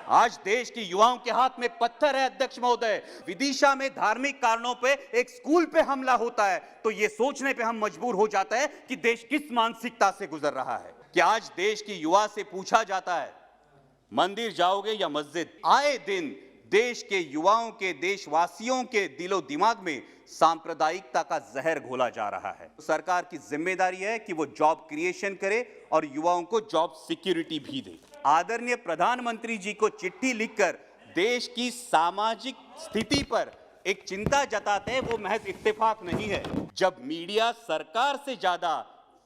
आज देश के युवाओं के हाथ में पत्थर है अध्यक्ष महोदय। विदिशा में धार्मिक कारणों पे एक स्कूल पे हमला होता है तो ये सोचने पे हम मजबूर हो जाते हैं कि देश किस मानसिकता से गुजर रहा है। कि आज देश की युवा से पूछा जाता है मंदिर जाओगे या मस्जिद। आए दिन देश के युवाओं के, देशवासियों के दिलो दिमाग में सांप्रदायिकता का जहर घोला जा रहा है। सरकार की जिम्मेदारी है कि वो जॉब क्रिएशन करे और युवाओं को जॉब सिक्योरिटी भी दे। आदरणीय प्रधानमंत्री जी को चिट्ठी लिखकर देश की सामाजिक स्थिति पर एक चिंता जताते हैं, वो महज इत्तेफाक नहीं है। जब मीडिया सरकार से ज्यादा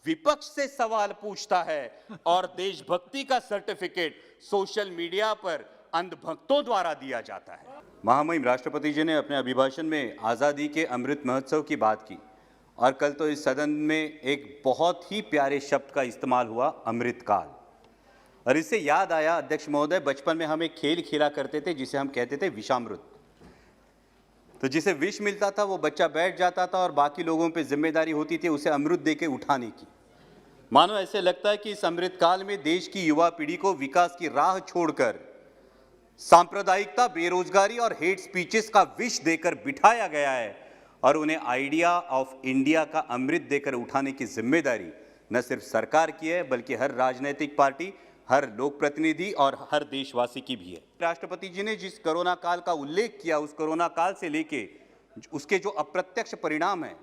विपक्ष से सवाल पूछता है और देशभक्ति का सर्टिफिकेट सोशल मीडिया पर अंधभक्तों द्वारा दिया जाता है। महामहिम राष्ट्रपति जी ने अपने अभिभाषण में आज़ादी के अमृत महोत्सव की बात की और कल तो इस सदन में एक बहुत ही प्यारे शब्द का इस्तेमाल हुआ, अमृतकाल। और इससे याद आया अध्यक्ष महोदय, बचपन में हम एक खेल खेला करते थे जिसे हम कहते थे विषामृत। तो जिसे विष मिलता था वो बच्चा बैठ जाता था और बाकी लोगों पे जिम्मेदारी होती थी उसे अमृत देके उठाने की। मानो ऐसे लगता है कि इस अमृतकाल में देश की युवा पीढ़ी को विकास की राह छोड़कर सांप्रदायिकता, बेरोजगारी और हेट स्पीचेस का विष देकर बिठाया गया है और उन्हें आइडिया ऑफ इंडिया का अमृत देकर उठाने की जिम्मेदारी न सिर्फ सरकार की है बल्कि हर राजनीतिक पार्टी, हर लोक प्रतिनिधि और हर देशवासी की भी है। राष्ट्रपति जी ने जिस कोरोना काल का उल्लेख किया, उस कोरोना काल से लेके उसके जो अप्रत्यक्ष परिणाम हैं,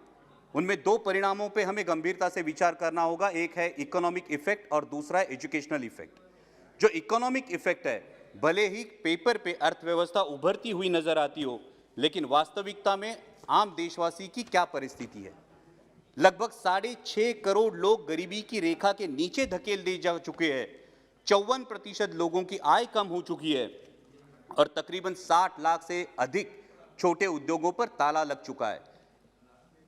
उनमें दो परिणामों पे हमें गंभीरता से विचार करना होगा। एक है इकोनॉमिक इफेक्ट और दूसरा है एजुकेशनल इफेक्ट। जो इकोनॉमिक इफेक्ट है, भले ही पेपर पे अर्थव्यवस्था उभरती हुई नजर आती हो, लेकिन वास्तविकता में आम देशवासी की क्या परिस्थिति है। लगभग 6.5 करोड़ लोग गरीबी की रेखा के नीचे धकेल दिए जा चुके हैं। 54% लोगों की आय कम हो चुकी है और तकरीबन 60 लाख से अधिक छोटे उद्योगों पर ताला लग चुका है।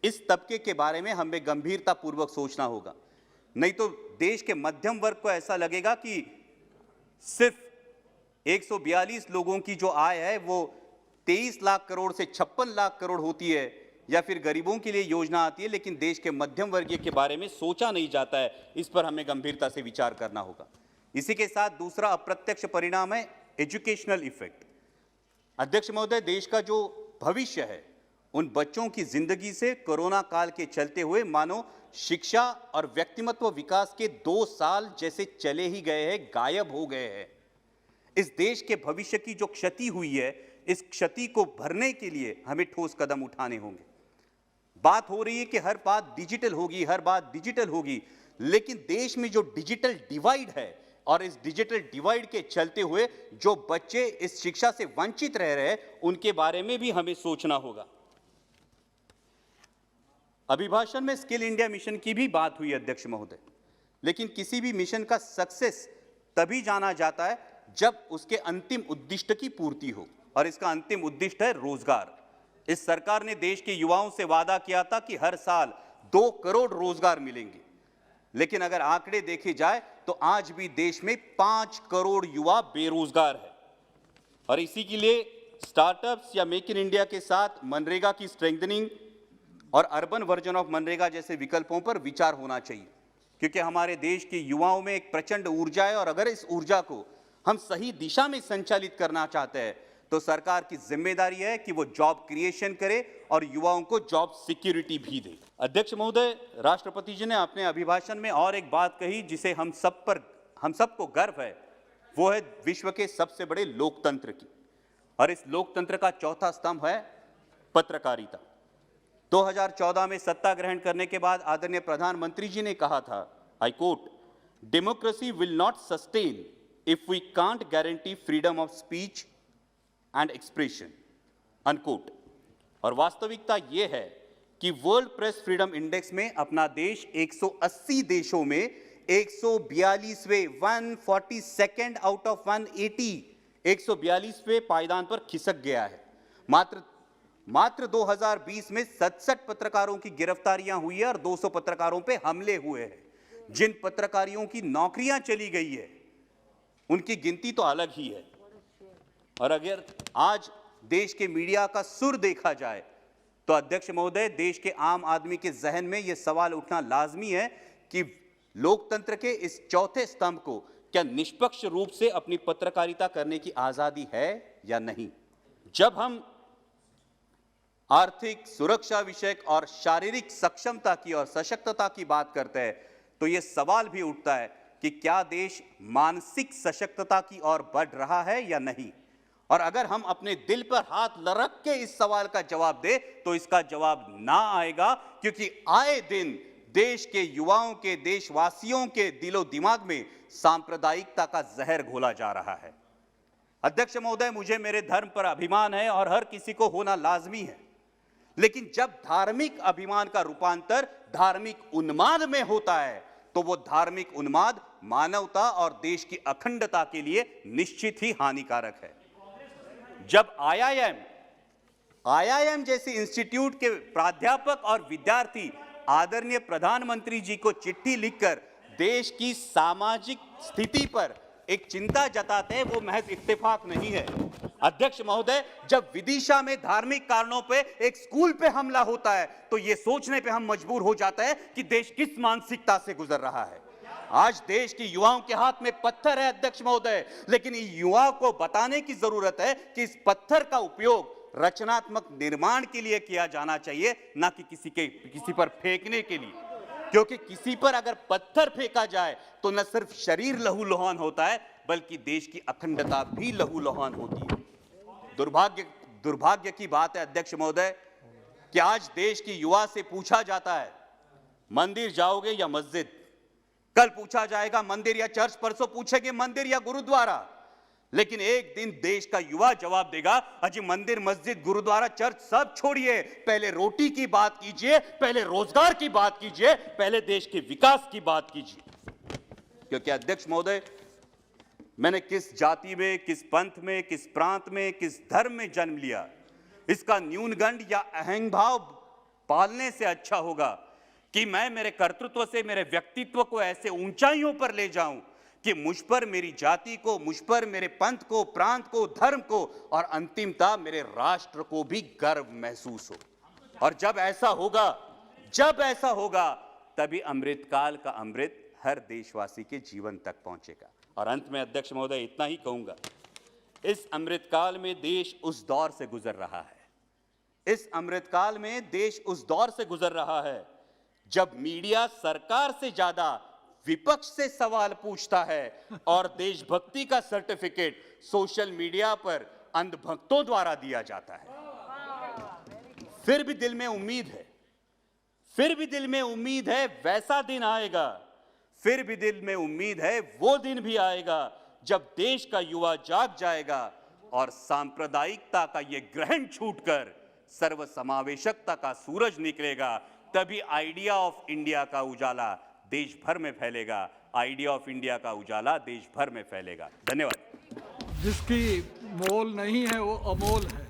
इस तबके के बारे में हमें गंभीरतापूर्वक सोचना होगा, नहीं तो देश के मध्यम वर्ग को ऐसा लगेगा कि सिर्फ 142 लोगों की जो आय है वो 23 लाख करोड़ से 56 लाख करोड़ होती है, या फिर गरीबों के लिए योजना आती है, लेकिन देश के मध्यम वर्गीय के बारे में सोचा नहीं जाता है। इस पर हमें गंभीरता से विचार करना होगा। इसी के साथ दूसरा अप्रत्यक्ष परिणाम है एजुकेशनल इफेक्ट। अध्यक्ष महोदय, देश का जो भविष्य है, उन बच्चों की जिंदगी से कोरोना काल के चलते हुए मानो शिक्षा और व्यक्तिमत्व विकास के 2 साल जैसे चले ही गए हैं, गायब हो गए हैं। इस देश के भविष्य की जो क्षति हुई है, इस क्षति को भरने के लिए हमें ठोस कदम उठाने होंगे। बात हो रही है कि हर बात डिजिटल होगी, हर बात डिजिटल होगी, लेकिन देश में जो डिजिटल डिवाइड है और इस डिजिटल डिवाइड के चलते हुए जो बच्चे इस शिक्षा से वंचित रह रहे हैं, उनके बारे में भी हमें सोचना होगा। अभिभाषण में स्किल इंडिया मिशन की भी बात हुई अध्यक्ष महोदय, लेकिन किसी भी मिशन का सक्सेस तभी जाना जाता है जब उसके अंतिम उद्दिष्ट की पूर्ति हो, और इसका अंतिम उद्दिष्ट है रोजगार। इस सरकार ने देश के युवाओं से वादा किया था कि हर साल 2 करोड़ रोजगार मिलेंगे, लेकिन अगर आंकड़े देखे जाए तो आज भी देश में 5 करोड़ युवा बेरोजगार है। और इसी के लिए स्टार्टअप्स या मेक इन इंडिया के साथ मनरेगा की स्ट्रेंथनिंग और अर्बन वर्जन ऑफ मनरेगा जैसे विकल्पों पर विचार होना चाहिए, क्योंकि हमारे देश के युवाओं में एक प्रचंड ऊर्जा है और अगर इस ऊर्जा को हम सही दिशा में संचालित करना चाहते हैं तो सरकार की जिम्मेदारी है कि वो जॉब क्रिएशन करे और युवाओं को जॉब सिक्योरिटी भी दे। अध्यक्ष महोदय, राष्ट्रपति जी ने अपने अभिभाषण में और एक बात कही जिसे हम सबको गर्व है, वो है विश्व के सबसे बड़े लोकतंत्र की, और इस लोकतंत्र का चौथा स्तंभ है पत्रकारिता। 2014 में सत्ता ग्रहण करने के बाद आदरणीय प्रधानमंत्री जी ने कहा था, I quote, democracy will not sustain if we can't guarantee freedom of speech and expression, unquote. और वास्तविकता यह है कि वर्ल्ड प्रेस फ्रीडम इंडेक्स में अपना देश 180 देशों में 142वें 142nd आउट ऑफ 180 142वें पायदान पर खिसक गया है। मात्र 2020 में 67 पत्रकारों की गिरफ्तारियां हुई है और 200 पत्रकारों पे हमले हुए हैं। जिन पत्रकारियों की नौकरियां चली गई है उनकी गिनती तो अलग ही है। और अगर आज देश के मीडिया का सुर देखा जाए तो अध्यक्ष महोदय, देश के आम आदमी के जहन में यह सवाल उठना लाजमी है कि लोकतंत्र के इस चौथे स्तंभ को क्या निष्पक्ष रूप से अपनी पत्रकारिता करने की आजादी है या नहीं? जब हम आर्थिक सुरक्षा विषयक और शारीरिक सक्षमता की और सशक्तता की बात करते हैं तो यह सवाल भी उठता है कि क्या देश मानसिक सशक्तता की ओर बढ़ रहा है या नहीं? और अगर हम अपने दिल पर हाथ रख के इस सवाल का जवाब दे तो इसका जवाब ना आएगा, क्योंकि आए दिन देश के युवाओं के, देशवासियों के दिलो दिमाग में सांप्रदायिकता का जहर घोला जा रहा है। अध्यक्ष महोदय, मुझे मेरे धर्म पर अभिमान है और हर किसी को होना लाजमी है, लेकिन जब धार्मिक अभिमान का रूपांतर धार्मिक उन्माद में होता है तो वो धार्मिक उन्माद मानवता और देश की अखंडता के लिए निश्चित ही हानिकारक है। जब आईआईएम जैसे इंस्टीट्यूट के प्राध्यापक और विद्यार्थी आदरणीय प्रधानमंत्री जी को चिट्ठी लिखकर देश की सामाजिक स्थिति पर एक चिंता जताते हैं, वो महज इत्तेफाक नहीं है। अध्यक्ष महोदय, जब विदिशा में धार्मिक कारणों पे एक स्कूल पे हमला होता है तो यह सोचने पे हम मजबूर हो जाते हैं कि देश किस मानसिकता से गुजर रहा है। आज देश के युवाओं के हाथ में पत्थर है अध्यक्ष महोदय, लेकिन युवाओं को बताने की जरूरत है कि इस पत्थर का उपयोग रचनात्मक निर्माण के लिए किया जाना चाहिए, ना कि किसी पर फेंकने के लिए। क्योंकि किसी पर अगर पत्थर फेंका जाए तो न सिर्फ शरीर लहूलुहान होता है बल्कि देश की अखंडता भी लहूलुहान होती है। दुर्भाग्य की बात है अध्यक्ष महोदय कि आज देश की युवा से पूछा जाता है मंदिर जाओगे या मस्जिद, कल पूछा जाएगा मंदिर या चर्च, परसों पूछेंगे मंदिर या गुरुद्वारा, लेकिन एक दिन देश का युवा जवाब देगा अजी मंदिर, मस्जिद, गुरुद्वारा, चर्च सब छोड़िए, पहले रोटी की बात कीजिए, पहले रोजगार की बात कीजिए, पहले देश के विकास की बात कीजिए। क्योंकि अध्यक्ष महोदय, मैंने किस जाति में, किस पंथ में, किस प्रांत में, किस धर्म में जन्म लिया, इसका न्यूनगंड या अहंभाव पालने से अच्छा होगा कि मैं मेरे कर्तृत्व से मेरे व्यक्तित्व को ऐसे ऊंचाइयों पर ले जाऊं कि मुझ पर मेरी जाति को, मुझ पर मेरे पंथ को, प्रांत को, धर्म को और अंतिमतः मेरे राष्ट्र को भी गर्व महसूस हो। और जब ऐसा होगा तभी अमृतकाल का अमृत हर देशवासी के जीवन तक पहुंचेगा। और अंत में अध्यक्ष महोदय इतना ही कहूंगा, इस अमृतकाल में देश उस दौर से गुजर रहा है, इस अमृतकाल में देश उस दौर से गुजर रहा है जब मीडिया सरकार से ज्यादा विपक्ष से सवाल पूछता है और देशभक्ति का सर्टिफिकेट सोशल मीडिया पर अंधभक्तों द्वारा दिया जाता है। फिर भी दिल में उम्मीद है, वैसा दिन आएगा, फिर भी दिल में उम्मीद है, वो दिन भी आएगा जब देश का युवा जाग जाएगा और सांप्रदायिकता का ये ग्रहण छूटकर सर्वसमावेशकता का सूरज निकलेगा। तभी आइडिया ऑफ इंडिया का उजाला देश भर में फैलेगा, आइडिया ऑफ इंडिया का उजाला देश भर में फैलेगा। धन्यवाद। जिसकी मोल नहीं है वो अमोल है।